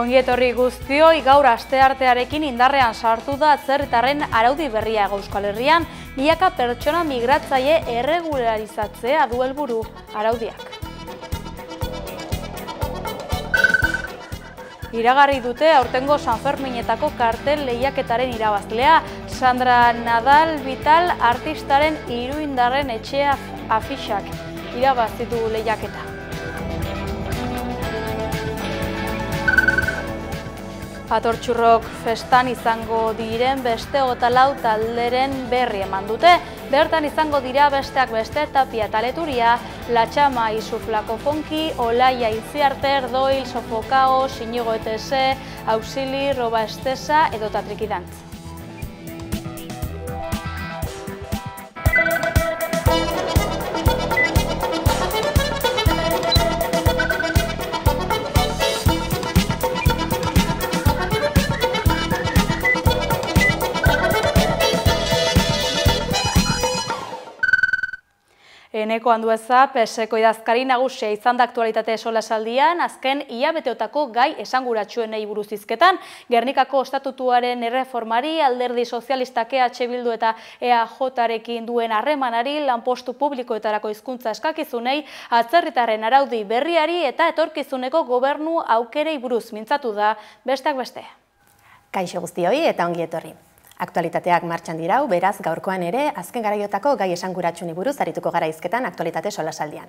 Ongietorri guztioi, gaur asteartearekin indarrean sartu da atzerritarren araudi berria Euskal Herrian, milaka pertsona migratzaile erregularizatzea du helburu araudiak. Iragarri dute aurtengo Sanferminetako kartel lehiaketaren irabazlea, Sandra Nadal Vital artistaren Iruindarren etxea afixak irabazi du lehiaketa. Atortxurrok festan izango diren beste 24 talderen berri eman dute. Bertan izango dira besteak beste Tapia Taleturia, Latxama Isuflako Fonki, Olaia Itziarter, Doil, Sofokao, Sinigo ETS, Auxili, Roba Estesa edo Tatrikidantz. Eneko Andueza, PSeko idazkari nagusia izan da aktualitate solasaldian, azken hilabeteotako gai esanguratsuen buruz hizketan, Gernikako estatutuaren erreformari, Alderdi Sozialistak EH Bildu eta EAJarekin duen harremanari, lanpostu publikoetarako hizkuntza eskakizunei, atzerritarren araudi berriari eta etorkizuneko gobernu aukerei buruz mintzatu da, besteak beste. Kaixo guztioi eta ongi etorri. Aktualitateak martxan dirau, beraz gaurkoan ere azken garaiotako gai esanguratsuni buruz arituko gara hizketan aktualitate solasaldian.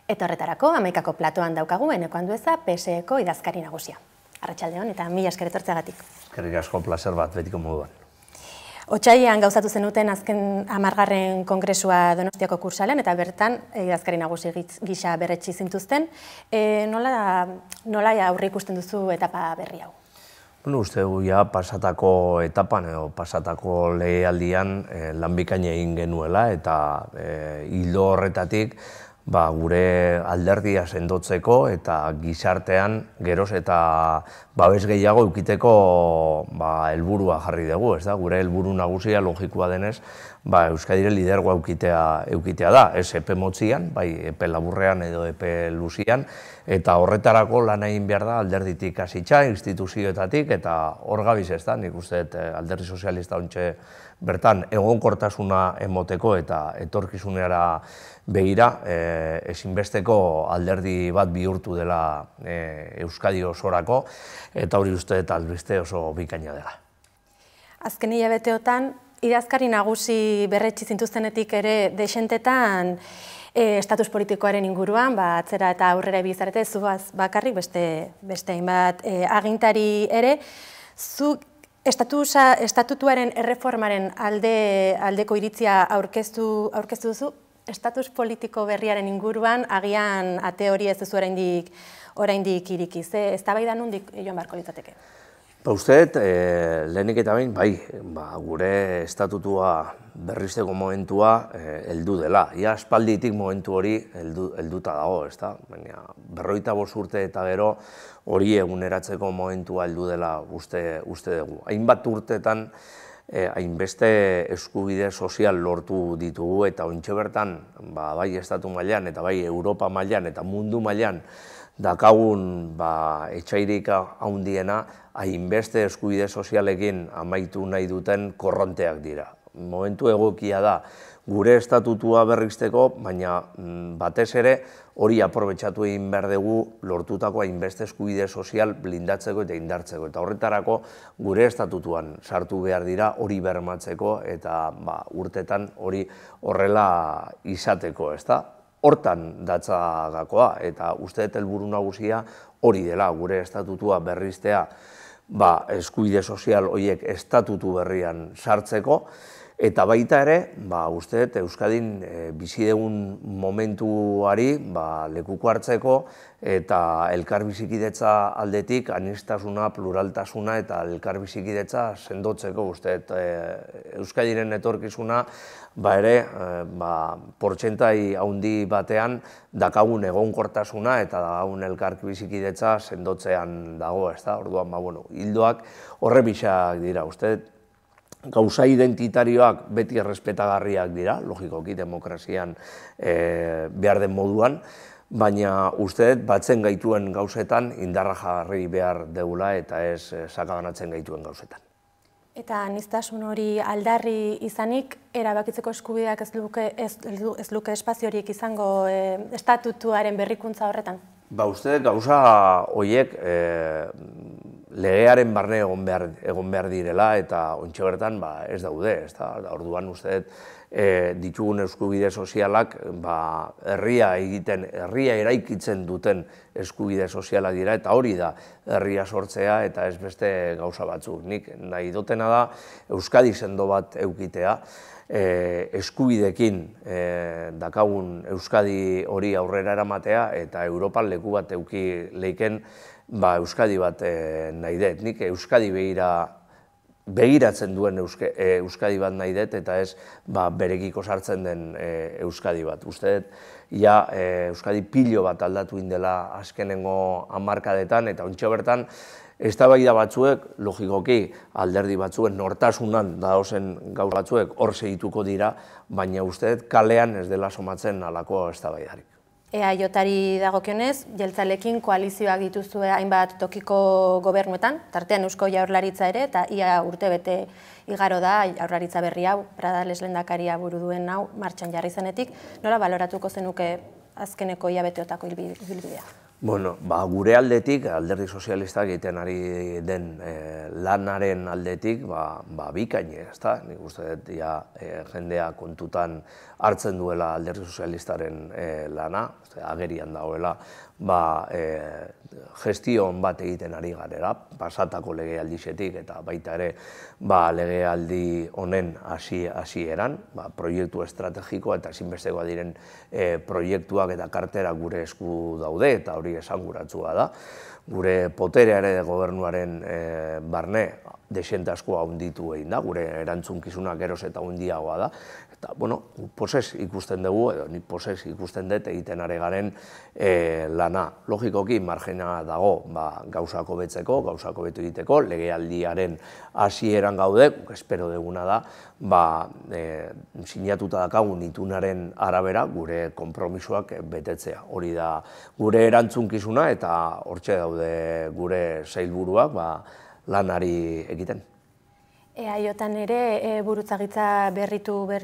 Eta horretarako, hamaikako platoan daukagu Eneko Andueza, PSeko idazkari nagusia. Arratsaldeon eta mila esker etortzeagatik. Eskerrik asko, plazer bat, betiko moduan. Otsailean gauzatu zenuten azken 10. kongresua Donostiako Kursaalen eta bertan idazkari nagusi gisa berretsi zintuzten. Nola aurre ikusten duzu etapa berri hau? Uste dugu pasatako etapan edo pasatako legealdian lan bikaina egin genuela eta ildo horretatik gure alderdia sendotzeko eta gizartean geroz eta babes gehiago edukiteko helburua jarri dugu. Gure helburu nagusia logikoa denez Euskadiren lidergoa edukitea da, ez epe motzian, bai epe laburrean edo epe luzian, eta horretarako lan egin behar da alderditik hasitza, instituzioetatik, eta hor gabiz ez da, nik uste alderdi sozialista ontxe bertan egonkortasuna emoteko eta etorkizunera begira, ezinbesteko alderdi bat bihurtu dela Euskadi osorako, eta hori uste eta albiste oso bikaina dela. Azken hilabeteotan, idazkari nagusi berretsi zintuztenetik ere desentetan estatus politikoaren inguruan, atzera eta aurrera ibizarete, zuaz bakarrik beste hainbat agintari ere, zu estatutuaren erreformaren aldeko iritzia aurkeztu duzu, estatus politiko berriaren inguruan agian ate hori ez duzu oraindik irikiz. Eztabaida nondik joan beharko litzateke? Uste dut, lehenik eta behin, gure estatutua berrizteko momentua heldu dela. Ia aspalditik momentu hori helduta dago, baina 55 urte eta gero hori eguneratzeko momentua heldu dela uste dugu. Hainbat urtetan hainbeste eskubide sozial lortu ditugu eta ontxe bertan bai estatu mailan eta bai Europa mailan eta mundu mailan dakagun etxairik handiena hainbeste eskubide sozialekin amaitu nahi duten korronteak dira. Momentu egokia da gure estatutua berrizteko, baina batez ere hori aprobetxatu egin behar dugu lortutako hainbeste eskubide sozial blindatzeko eta indartzeko. Eta horretarako gure estatutuan sartu behar dira hori bermatzeko eta urtetan hori horrela izateko, Hortan datza gakoa eta uste dut helburu nagusia hori dela gure estatutua berriztea eskubide sozial horiek estatutu berrian sartzeko eta baita ere uste dut Euskadin bizi dugun momentuari lekuko hartzeko eta elkar bizikidetza aldetik aniztasuna, pluraltasuna eta elkar bizikidetza sendotzeko uste dut Euskadiren etorkizuna ere portzentai handi batean dakagun egonkortasuna eta dakagun elkar bizikidetza sendotzean dago, orduan hildoak horre bisak dira, uste gauza identitarioak beti errespetagarriak dira, logikoki demokrazian behar den moduan, baina uste dut batzen gaituen gauzetan indarra jarri behar deula eta ez sakabanatzen gaituen gauzetan. Eta aniztasun hori aldarri izanik, erabakitzeko eskubideak ez luke espaziorik izango estatutuaren berrikuntza horretan? Ba, uste gauza horiek legearen barne egon behar direla eta ontxe bertan ez daude. Orduan uste ditugun eskubide sozialak herria eraikitzen duten eskubide sozialak dira eta hori da herria sortzea eta ez beste gauza batzuk. Nik nahi dutena da Euskadi sendo bat eukitea, eskubidekin dakagun Euskadi hori aurrera eramatea eta Europan leku bat euki leiken Euskadi bat nahi dut. Nik Euskadi begiratzen duen Euskadi bat nahi dut eta ez berekiko sartzen den Euskadi bat. Uste dut, Euskadi pilo bat aldatu indela azkenengo hamarkadetan eta ontxe bertan eztabaida batzuek, logikoki, alderdi batzuek, nortasunan daozen gauz batzuek hor segituko dira, baina uste dut kalean ez dela somatzen halako eztabaidarik. EAJ-ari dagokionez, jeltzalekin koalizioak dituzue hainbat tokiko gobernuetan, tartean Eusko Jaurlaritza ere, eta ia urtebete igaro da Jaurlaritza berri hau, Pradales lehendakaria buru duen hau, martxan jarri zenetik, nola baloratuko zenuke azkeneko hilabeteotako ibilbidea? Bueno, gure aldetik, alderdi sozialistak egiten ari den lanaren aldetik, bikaine, ezta? Nik uste dut, jendea kontutan hartzen duela alderdi sozialistaren lana, agerian dagoela, gestion bat egiten ari garela, pasatako legealdixetik eta baita ere legealdi honen hasieran, proiektu estrategikoa eta ezinbestekoa diren proiektuak eta karterak gure esku daude eta hori esanguratsua da. Gure poterea ere gobernuaren barne desente asko handitu egin da, gure erantzunkizuna geroz eta handiagoa da. Eta, posez ikusten dugu, edo nik posez ikusten dut egiten ari garen lana. Logikoki, margena dago gauzako betzeko, gauzako betu egiteko, legealdiaren hasieran gaude, espero duguna da, sinatuta dakagun itunaren arabera gure konpromisoak betetzea. Hori da gure erantzunkizuna eta hortxe daude gure sailburuak lanari egiten. EAJ-an ere burutzagitza berri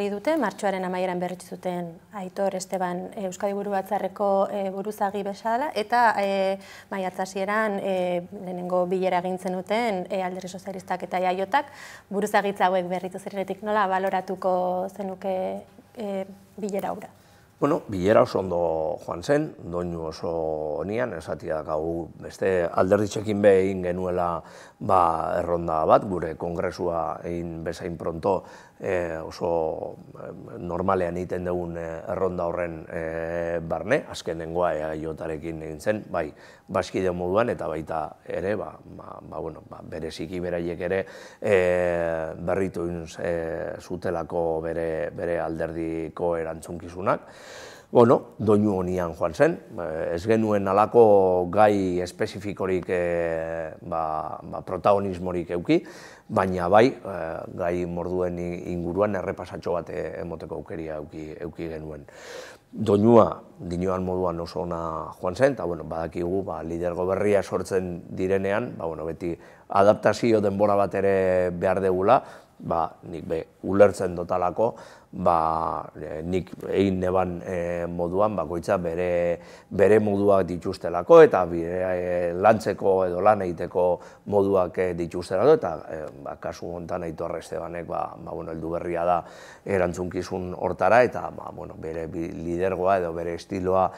dute, martxoaren amaieran berritsi zuten Aitor Esteban Euskadi Buru Batzarreko buruzagi bezala, eta maiatz hasieran lehenengo bilera egin zenuten alderdi sozialistak eta EAJ-ak buruzagitza hauek berritu zirenetik, nola baloratuko zenuke bilera hura? Bilera oso ondo joan zen, doinu oso honian, esatia dakau beste alderditxekin egin genuela erronda bat, gure kongresua egin bezain pronto oso normalean egiten dugun erronda horren barne, azkenengoa EAJ-arekin egin zen, baskide moduan eta baita ere, bereziki beraiek ere berritu zutelako bere alderdiko erantzunkizunak. Doinu honian joan zen, ez genuen halako gai espezifikorik protagonismorik euki, baina gai morduen inguruan errepasatxo bat emoteko aukeria euki genuen. Doinua, dinoan moduan oso ona joan zen, eta badakigu lidergo berria sortzen direnean, beti adaptazio denbora bat ere behar degula, nik ulertzen dotalako, nik egin neban moduan bakoitza bere moduak dituztelako eta lantzeko edo lan egiteko moduak dituztelako eta kasu honetan Aitor Estebanek heldu berria da erantzunkizun hortara eta bere lidergoa edo bere estiloa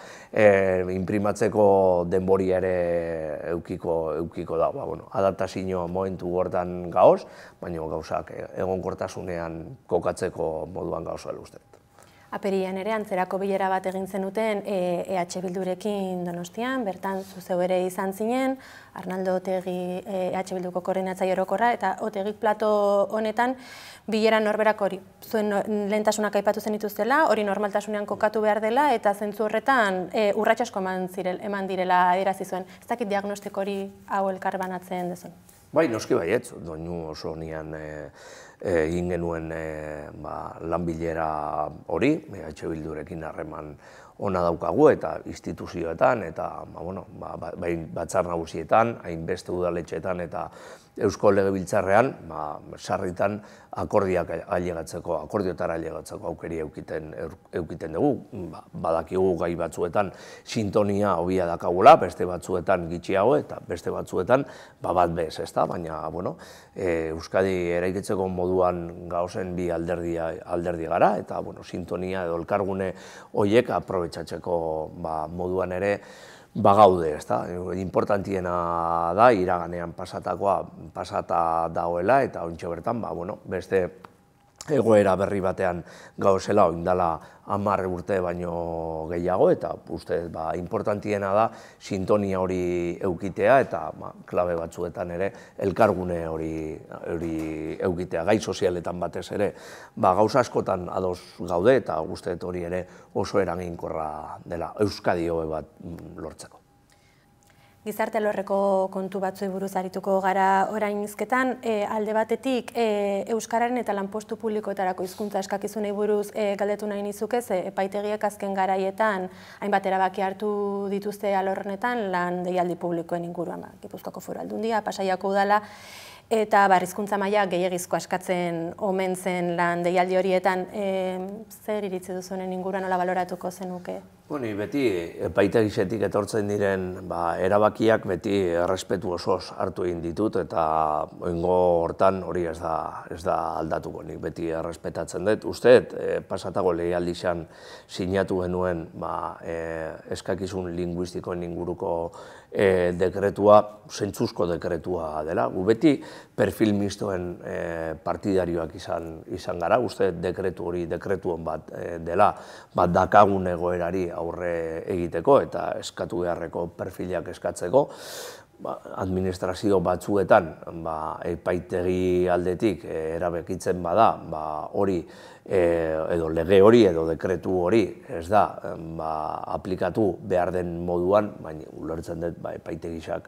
inprimatzeko denbori ere eukiko da. Adaptazio momentu hortan gaoz, baina gauzak egonkortasunean kokatzeko moduan gauzela uste. Aperian ere, antzerako bilera bat egin zenuten EH Bildurekin Donostian, bertan zuzeu ere izan zinen, Arnaldo Otegi EH Bilduko koordinatzaile orokorra, eta Otegik plato honetan bilera norberak hori. Zuen lehentasunak aipatu zenituztela, hori normaltasunean kokatu behar dela, eta zentzu horretan urrats asko eman direla adierazi zuen. Ez dakit diagnostiko hori hau elkar banatzen dezun? Noski baietz, doinu oso nian egin genuen lan bilera hori, EH Bildurekin harreman ona daukagu eta instituzioetan eta batzar nagusietan, hainbeste udaletxeetan eta Eusko Legebiltzarrean sarritan akordioetara ailegatzeko aukeri eukiten dugu. Badakigu gai batzuetan sintonia hobia dakagula, beste batzuetan gitxiago eta beste batzuetan bat bez, ezta? Baina, Euskadi eraikitzeko moduan gauzen bi alderdi gara eta sintonia edo elkargune horiek aprobetxatzeko moduan ere bagaude, ezta? Importantiena da, iraganean pasata dagoela eta ontsa bertan, beste egoera berri batean gauzela, oindala 10 urte baino gehiago, eta uste importantiena da sintonia hori eukitea eta klabe batzuetan ere elkargune hori eukitea. Gai sozialetan batez ere gauza askotan ados gaude eta uste hori ere oso eraginkorra dela Euskadi hobe bat lortzeko. Gizarte alorreko kontu batzuei buruz arituko gara orain hizketan, alde batetik euskararen eta lanpostu publikoetarako hizkuntza eskakizunei buruz galdetu nahi nizuke, epaitegiek azken garaietan hainbat erabaki hartu dituzte alorrenetan lan deialdi publikoen inguruan, Gipuzkoako Foru Aldundia, Pasaiako Udala, eta hizkuntza maila gehiegizko askatzen omen zen lan deialdi horietan. Zer iritzi duzu honen inguruan, nola baloratuko zenuke? Beti epaitegisetik etortzen diren erabakiak beti errespetu osoz hartu egin ditut eta oingo hortan hori ez da aldatuko, nik beti errespetatzen dut. Usteet, pasatago lehialdizan sinatu genuen eskakizun linguistikoen inguruko dekretua, zentzuzko dekretua dela. Gu beti perfil mistoen partidarioak izan gara, usteet dekretu hori dekretu hon bat dela, dakagun egoerari aurre egiteko eta eskatu beharreko perfilak eskatzeko. Administrazio batzuetan epaitegi aldetik erabekitzen bada hori edo lege hori edo dekretu hori ez da aplikatu behar den moduan, baina ulertzen dut epaitegisak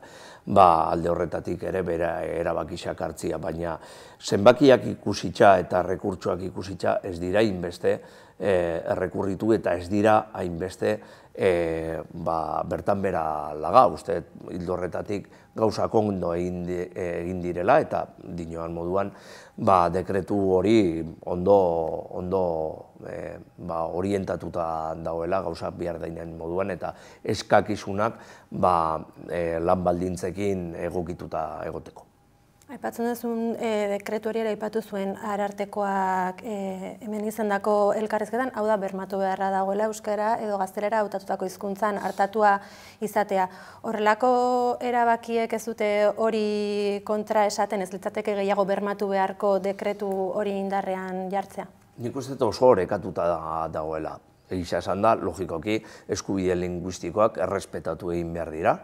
alde horretatik ere bera erabakisak hartzia, baina zenbakiak ikusitza eta rekurtsoak ikusitza ez dira hainbeste errekurritu eta ez dira hainbeste bertan bera laga. Uste hildo horretatik gauzak ondo egin direla eta dinoan moduan dekretu hori ondo orientatuta dagoela gauzak behar dainen moduan eta eskakizunak lan baldintzekin egokituta egoteko. Aipatzen duzun dekretu hori ere aipatu zuen Arartekoak hemen izandako elkarrizketan, hau da bermatu beharra dagoela euskara edo gaztelera hautatutako hizkuntzan hartatua izatea. Horrelako erabakiek ez dute hori kontra esaten, ez litzateke gehiago bermatu beharko dekretu hori indarrean jartzea? Nik uste oso orekatuta dagoela. Egisa esan da, logikoki, eskubide linguistikoak errespetatu egin behar dira.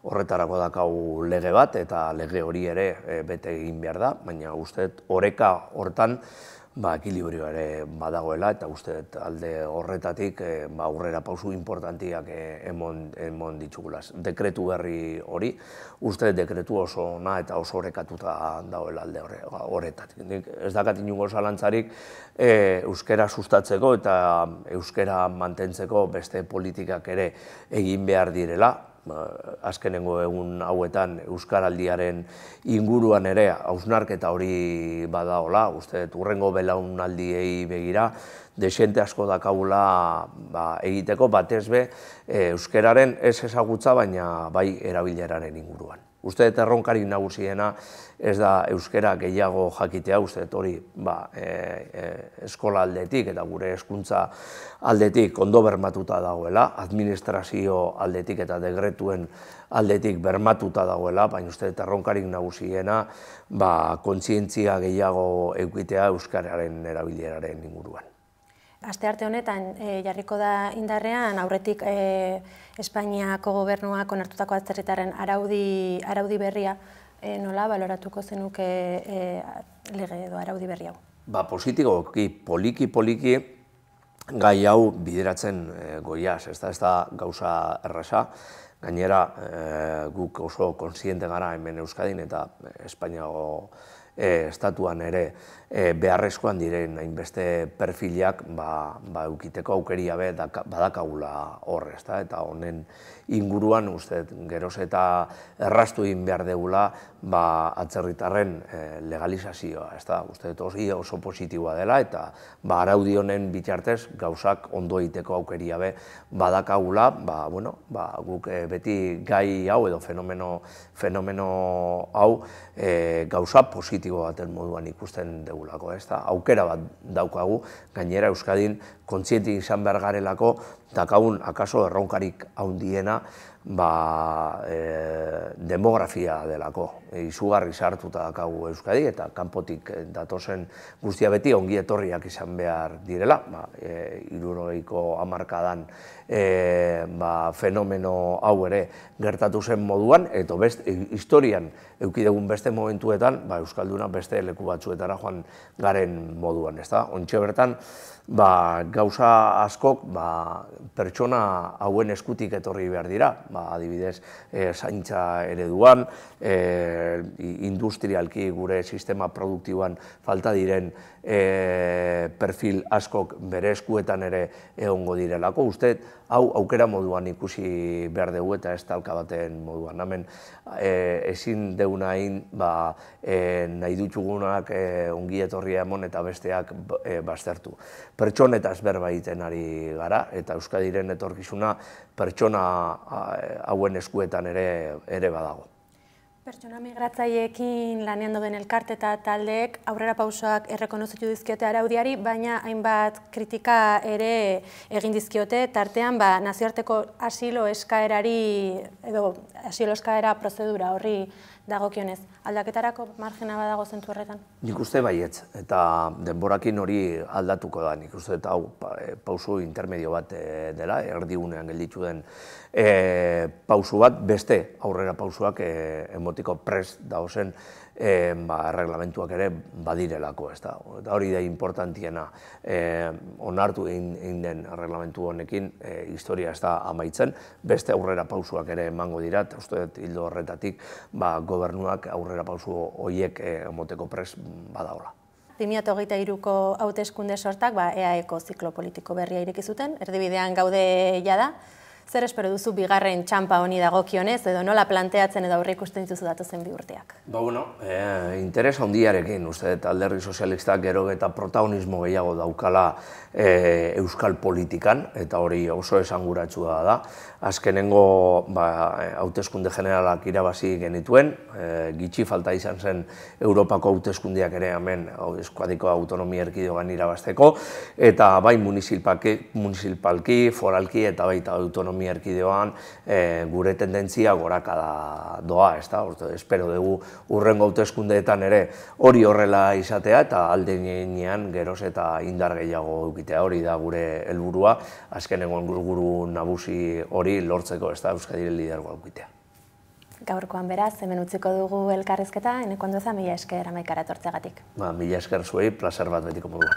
Horretarako dakau lege bat eta lege hori ere bete egin behar da, baina uste oreka hortan ekilibrio ere badagoela eta uste alde horretatik aurrera pausu importantiak emon ditugula. Dekretu berri hori, uste dekretu oso ona eta oso orekatuta dagoela alde horretatik. Ez dakat inungo zalantzarik euskara sustatzeko eta euskara mantentzeko beste politikak ere egin behar direla. Azkenengo egun hauetan Euskaraldiaren inguruan ere hausnarketa hori badaola, uste hurrengo belaunaldiei begira, desente asko dakagula egiteko batez be euskararen ez ezagutza baina bai erabileraren inguruan. Uste erronkarik nagusiena ez da euskara gehiago jakitea, uste hori eskola aldetik eta gure hezkuntza aldetik ondo bermatuta dagoela, administrazio aldetik eta dekretuen aldetik bermatuta dagoela, baina uste erronkarik nagusiena kontzientzia gehiago eukitea euskararen erabileraren inguruan. Astearte honetan jarriko da indarrean, aurretik Espainiako gobernuak onartutako atzerritarren araudi berria, nola baloratuko zenuke lege edo araudi berri hau? Positiboki, poliki gai hau bideratzen goiaz, ez da gauza erraza. Gainera, guk oso konsiente gara hemen Euskadin eta Espainiako estatuan ere beharrezkoan diren hainbeste perfilak eukiteko aukeria badakagula hor, eta honen inguruan uste geroz eta erraztu egin behar degula atzerritarren legalizazioa, uste oso positiboa dela eta araudi honen bitartez gauzak ondo egiteko aukeria badakagula, guk beti gai hau edo fenomeno hau gauza positibo baten moduan ikusten degulako, aukera bat daukagu, gainera Euskadin kontziente izan behar garelako, dakagun akaso erronkarik handiena demografia delako. Izugarri sartuta dakagu Euskadi eta kanpotik datozen guztia beti ongi etorriak izan behar direla, 60ko hamarkadan fenomeno hau ere gertatu zen moduan, eta historian eukidegun beste momentuetan Euskalduna beste leku batzuetara joan garen moduan. Ontxe bertan, gauza askok pertsona hauen eskutik etorri behar dira, adibidez zaintza ereduan, industrialki gure sistema produktiboan falta diren perfil askok bere eskuetan ere egongo direlako. Uste, hau aukera moduan ikusi behar dugu eta ez talka baten moduan. Hemen ezin deuna egin nahi dutxugunak ongi etorria emon eta besteak baztertu. Pertsonetaz berba egiten ari gara eta Euskadiren etorkizuna pertsona hauen eskuetan ere badago. Pertsona migratzaileekin lanean dauden elkarte eta taldeek aurrera pausoak errekonozitu dizkiote araudiari, baina hainbat kritika ere egin dizkiote, tartean nazioarteko asilo eskaerari edo asilo eskaera prozedura horri dagokionez. Aldaketarako margena badago zentzu horretan? Nik uste baietz, eta denborakin hori aldatuko da. Nik uste eta hau pausu intermedio bat dela, erdigunean gelditu den pausu bat, beste aurrera pausuak emotiko prest dagozen erreglamentuak ere badirelako. Eta hori da importantiena, onartu egin den erreglamentu honekin historia ez da amaitzen, beste aurrera pausuak ere emango dira, eta uste hildo horretatik gobernuak aurrera pausu horiek emoteko prest badagola. 2023ko hauteskunde sortak EAEko ziklo politiko berria ireki zuten, erdibidean gaude jada. Zer espero duzu bigarren txanpa honi dagokionez, edo nola planteatzen edo aurre ikusten dituzu datozen bi urteak? Interes handiarekin, uste, Alderdi Sozialistak gero eta protagonismo gehiago daukala euskal politikan, eta hori oso esanguratsua da. Azkenengo hauteskunde generalak irabazi genituen, gitxi falta izan zen Europako hauteskundeak ere hemen Euskadiko autonomia erkidegoan irabazteko, eta bai municipalki, foralki eta baita autonomia erkidegoan gure tendentzia gorakada doa, espero dugu hurrengo hauteskundeetan ere hori horrela izatea eta aldenean geroz eta indar gehiago edukitea, hori da gure helburua, azkenengo helburu nagusi hori lortzeko Euskadiren lidergoa edukitea. Gaurkoan beraz, hemen utziko dugu elkarrizketa, Eneko Andueza, mila esker Amaikara etortzeagatik. Mila esker zuei, plazer bat betiko moduan.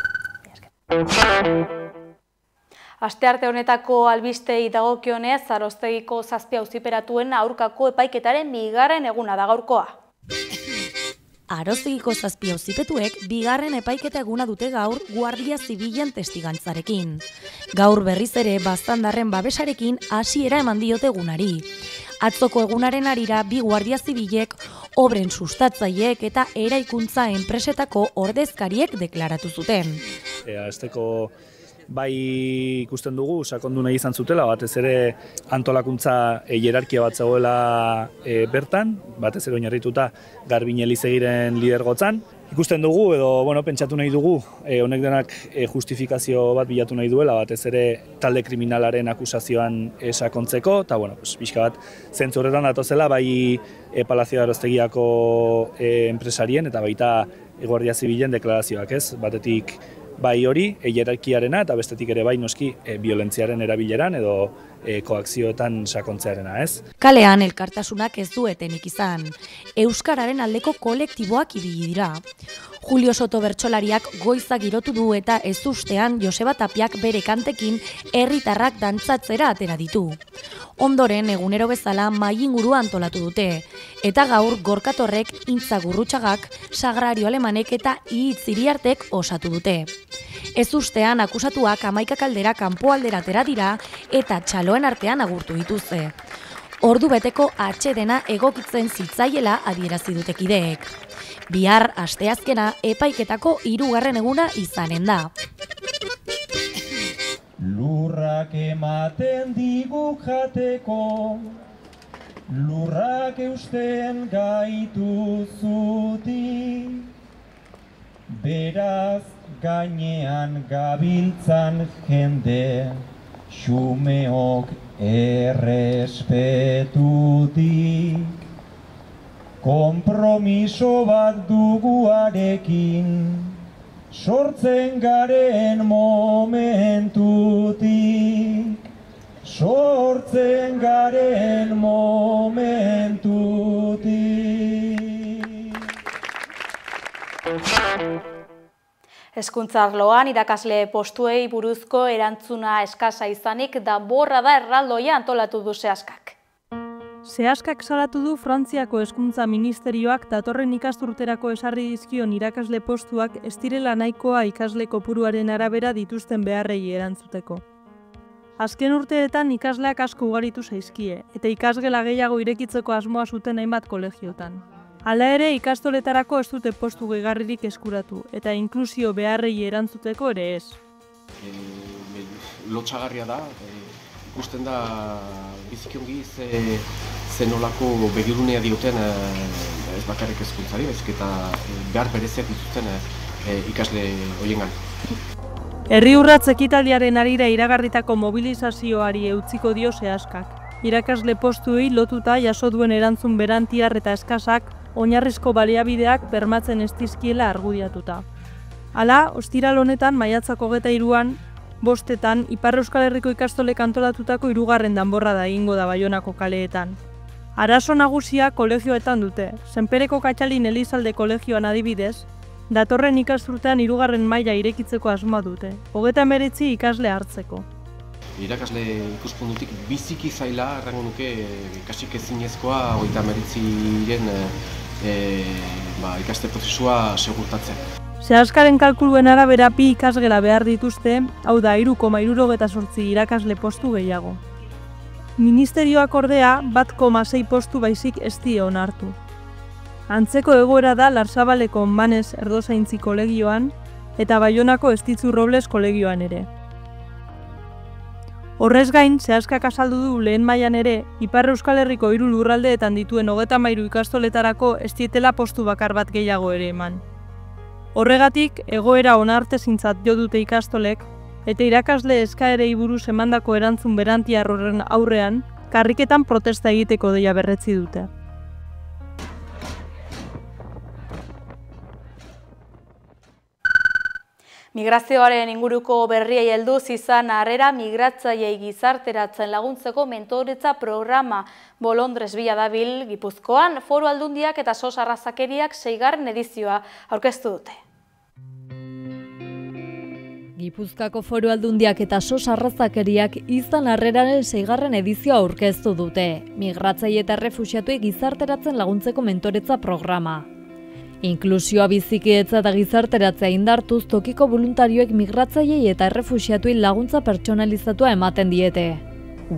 Astearte honetako albistei dagokionez, Zaroztegiko 7 auziperatuen aurkako epaiketaren 2. eguna da gaurkoa. Aroztegiko 7 auzipetuek 2. epaiketa eguna dute gaur Guardia Zibilen testigantzarekin. Gaur berriz ere baztandarren babesarekin hasiera eman diote egunari. Atzoko egunaren harira 2 Guardia Zibilek obren sustatzaileek eta eraikuntza enpresetako ordezkariek deklaratu zuten. Asteko bai ikusten dugu, sakondu nahi izan zutela, batez ere antolakuntza hierarkia bat zegoela bertan, batez ere oinarrituta Garbin Elizegiren lidergotzan. Ikusten dugu, edo pentsatu nahi dugu, honek denak justifikazio bat bilatu nahi duela, batez ere talde kriminalaren akusazioan sakontzeko, eta pixka bat zentzu horretan datozela, bai Palazio de Aroztegiako enpresarien eta baita Guardia Zibilen deklarazioak, ez? Batetik bai hori, hierarkiarena eta bestetik ere bai noski biolentziaren erabileran edo koakzioetan sakontzearena, ez? Kalean elkartasunak ez du etenik izan. Euskararen aldeko kolektiboak ibili dira. Julio Soto bertsolariak goiza girotu du eta ez ustean Joseba Tapiak bere kantekin herritarrak dantzatzera atera ditu. Ondoren egunero bezala mahai ingurua antolatu dute, eta gaur Gorkatorrek, Intza Gurrutxagak, Sagrario Alemanek eta Ihitz Iriartek osatu dute. Ez ustean akusatuak 11 kaldera kanpoaldera atera dira eta txaloen artean agurtu dituzte. Ordu beteko atsedena egokitzen zitzaiela adierazi dute kideek. Bihar asteazkena epaiketako 3. eguna izanen da. Lurrak ematen digu jateko, lurrak eusten gaitu zutik, beraz gainean gabiltzan jende, xumeok errespetutik. Konpromiso bat duguarekin, sortzen garen momentutik, sortzen garen momentutik. Hezkuntza arloan irakasle postuei buruzko erantzuna eskasa izanik danborra da erraldoia antolatu du Seaskak. Seaskak salatu du Frantziako Hezkuntza Ministerioak datorren ikasturterako esarri dizkion irakasle postuak ez direla nahikoa ikasle kopuruaren arabera dituzten beharrei erantzuteko. Azken urteetan ikasleak asko ugaritu zaizkie, eta ikasgela gehiago irekitzeko asmoa zuten hainbat kolegiotan. Hala ere, ikastoletarako ez dute postu gehigarririk eskuratu, eta inklusio beharrei erantzuteko ere ez. Lotsagarria da, ikusten da bizikiongi zenolako begirunea dioten ez bakarrik hezkuntzari, baizik eta behar bereziak dituzten ikasle horiengan. Herri urratz ekitaldiaren harira iragarritako mobilizazioari eutziko dio Seaskak. Irakasle postuei lotuta jaso duen erantzun berantiar eta eskasak oinarrizko baliabideak bermatzen ez dizkiela argudiatuta. Hala, ostiral honetan maiatzak 23an, 5etan, Ipar Euskal Herriko ikastolek antolatutako 3. danborra da egingo da Baionako kaleetan. Arazo nagusia kolegioetan dute. Senpereko Katxalin Elizalde kolegioan adibidez, datorren ikasturtean 3. maila irekitzeko asmoa dute, 39 ikasle hartzeko. Irakasle ikuspuntutik biziki zaila, errango nuke kasik ezinezkoa 39-ren ikaste prozesua segurtatzen. Seaskaren kalkuluen arabera 2 ikasgela behar dituzte, hau da 3,78 irakasle postu gehiago. Ministerioak ordea 1,6 postu baizik ez die onartu. Antzeko egoera da Larsabaleko Manez Erdozaintzi kolegioan eta Baionako Estitzu Robles kolegioan ere. Horrez gain, Seaskak azaldu du lehen mailan ere, Ipar Euskal Herriko 3 lurraldeetan dituen 33 ikastoletarako ez dietela postu bakar bat gehiago ere eman. Horregatik, egoera onartezintzat jo dute ikastolek, eta irakasle eskaerei buruz emandako erantzun berantiar horren aurrean, karriketan protesta egiteko deia berretzi dute. Migrazioaren inguruko berriei helduz izan harrera migratzaileei gizarteratzen laguntzeko mentoretza programa Bolondres bila dabil Gipuzkoan, Foru Aldundiak eta SOS Arrazakeriak 6. edizioa aurkeztu dute. Gipuzkoako Foru Aldundiak eta SOS Arrazakeriak izan harreraren 6. edizioa aurkeztu dute, migratzaile eta errefuxiatuei gizarteratzen laguntzeko mentoretza programa. Inklusioa bizikidetza eta gizarteratzea indartuz tokiko voluntarioek migratzaileei eta errefuxiatuei laguntza pertsonalizatua ematen diete.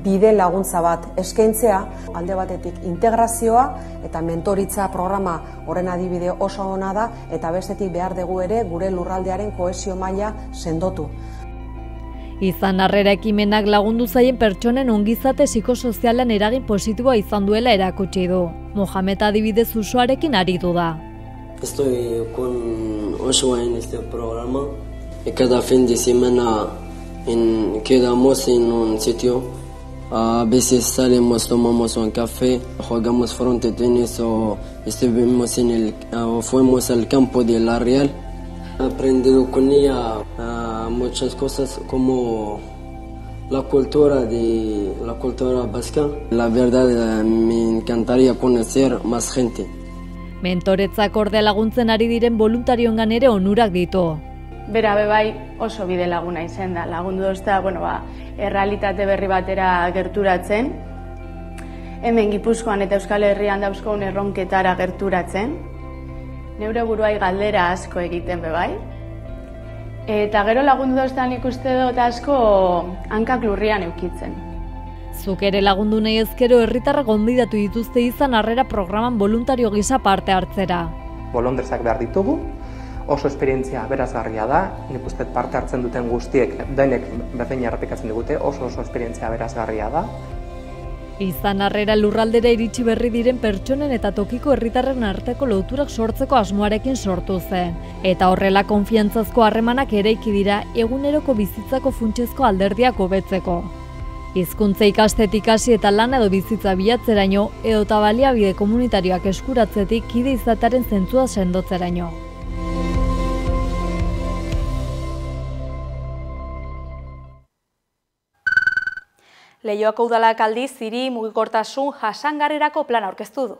Bide laguntza bat eskaintzea, alde batetik integrazioa eta mentoritza programa horren adibide oso ona da, eta bestetik behar dugu ere gure lurraldearen kohesio maila sendotu. Izan harrera ekimenak lagundu zaien pertsonen ongizate psikosozialen eragin positiboa izan duela erakutsi du. Mohamed adibidez usuarekin aritu da. Estoy con Oshua en este programa y cada fin de semana quedamos en un sitio. A veces salimos, tomamos un café, jugamos fronte tenis o estuvimos fuimos al campo de La Real. He aprendido con ella muchas cosas como la cultura vasca. La verdad, me encantaría conocer más gente. Mentoretzak ordea laguntzen ari diren voluntarioengan ere onurak ditu. Bera bai oso bide laguna izan da. Lagundu dozta, errealitate berri batera gerturatzen. Hemen Gipuzkoan eta Euskal Herrian dauzkogun erronketara gerturatzen. Neure buruai galdera asko egiten bai. Eta gero lagundu doztan ikuste dut asko hankak lurrian eukitzen. Zuk ere lagundu nahi ezkero herritarrak gonbidatu dituzte izan harrera programan voluntario gisa parte hartzera. Bolondresak behar ditugu, oso esperientzia berazgarria da, nik uste parte hartzen duten guztiek, denek berdin errepikatzen digute, oso esperientzia berazgarria da. Izan harrera lurraldera iritsi berri diren pertsonen eta tokiko herritarren arteko loturak sortzeko asmoarekin sortu zen. Eta horrela konfiantzazko harremanak eraiki dira eguneroko bizitzako funtsezko alderdiak hobetzeko. Hizkuntza ikastetik hasi eta lan edo bizitza bilatzeraino edota baliabide komunitarioak eskuratzetik kide izatearen zentzua sendotzeraino. Leioako udalak aldiz hiri mugikortasun jasangarrirako plana aurkeztu du.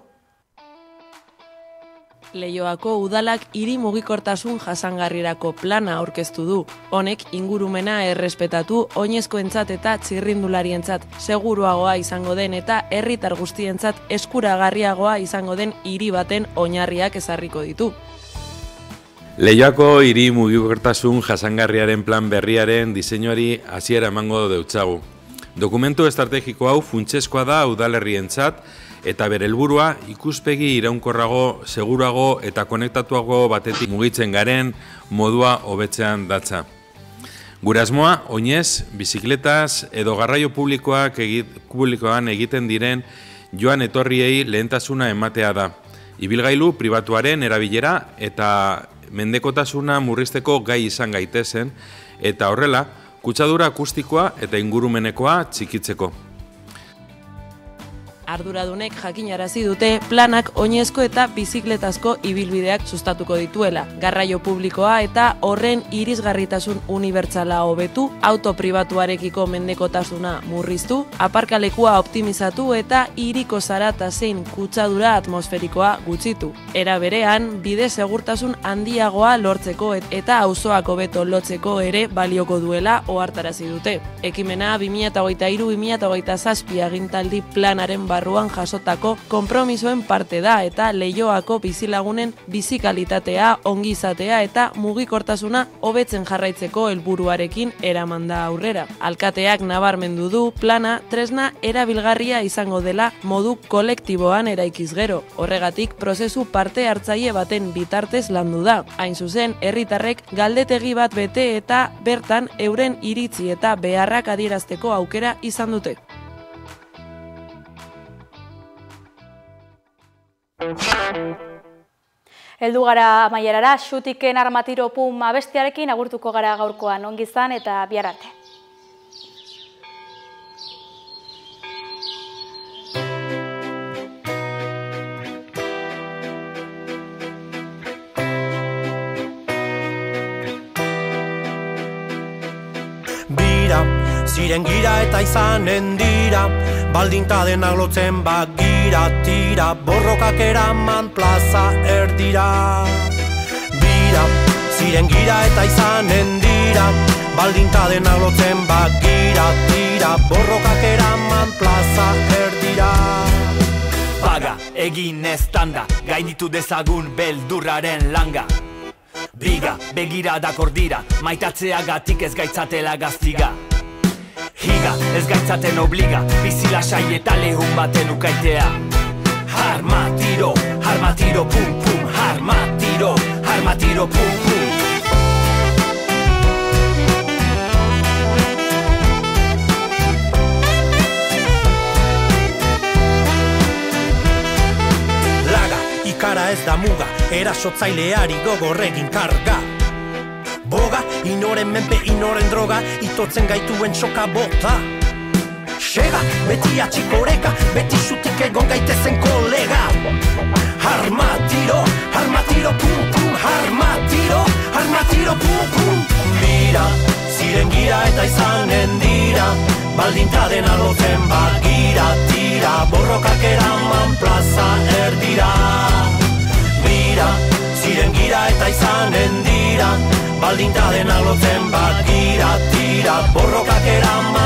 Leioako udalak hiri mugikortasun jasangarrirako plana aurkeztu du. Honek ingurumena errespetatu, oinezkoentzat eta txirrindularientzat seguruagoa izango den eta herritar guztientzat eskuragarriagoa izango den hiri baten oinarriak ezarriko ditu. Leioako hiri mugikortasun jasangarriaren plan berriaren diseinuari hasiera emango deutzagu. Dokumentu estrategiko hau funtsezkoa da udalerrientzat eta bere helburua ikuspegi iraunkorrago, seguruago eta konektatuago batetik mugitzen garen modua hobetzean datza. Gure asmoa, oinez, bizikletaz edo garraio publikoan egiten diren joan etorriei lehentasuna ematea da. Ibilgailu pribatuaren erabilera eta mendekotasuna murrizteko gai izan gaitezen eta horrela, kutsadura akustikoa eta ingurumenekoa txikitzeko. Arduradunek jakinarazi dute planak oinezko eta bizikletazko ibilbideak sustatuko dituela. Garraio publikoa eta horren irisgarritasun unibertsala hobetu, auto pribatuarekiko mendekotasuna murriztu, aparkalekua optimizatu eta hiriko zarata zein kutsadura atmosferikoa gutxitu. Era berean, bide segurtasun handiagoa lortzeko eta auzoak hobeto lotzeko ere balioko duela ohartarazi dute. Ekimena 2023-2027 agintaldi planaren barruan jasotako konpromisoen parte da eta Leioako bizilagunen bizikalitatea, ongizatea eta mugikortasuna hobetzen jarraitzeko helburuarekin eraman da aurrera. Alkateak nabarmendu du plana tresna erabilgarria izango dela modu kolektiboan eraikiz gero. Horregatik prozesu parte hartzaile baten bitartez landu da. Hain zuzen, herritarrek galdetegi bat bete eta bertan euren iritzi eta beharrak adierazteko aukera izan dute. Heldu gara amaierara, Xutiken Armatiro Pum abestiarekin agurtuko gara gaurkoan, ongi izan eta bihar arte. Bira, ziren gira eta izanen dira, baldinta denak lotzen bagira tira, borrokak eraman plaza erdira. Bira, ziren gira eta izanen dira, baldinta denak lotzen bagira tira, borrokak eraman plaza erdira. Paga, egin ez tanda, gainditu dezagun beldurraren langa. Briga, begiradak ordira, maitatzeagatik ez gaitzatela gaztiga. Higa, ez gaitzaten obliga, bizilasai eta lehun baten ukaitea. Armatiro, armatiro pum pum, armatiro, armatiro pum pum. Laga, ikara ez da muga, erasotzaileari gogorregin karga. Boga, inoren menpe, inoren droga, itotzen gaituen txoka bota. Sega, beti atxikoreka, beti xutik egon gaitezen kolega. Armatiro, armatiro pum pum, armatiro, armatiro pum pum. Bira, ziren gira eta izanen dira, baldinta dena lotzen bat gira, tira, borrokak eraman plaza erdira. Bira, ziren gira eta izanen dira, baldinta dena lotzen bat gira, tira, borrokak eraman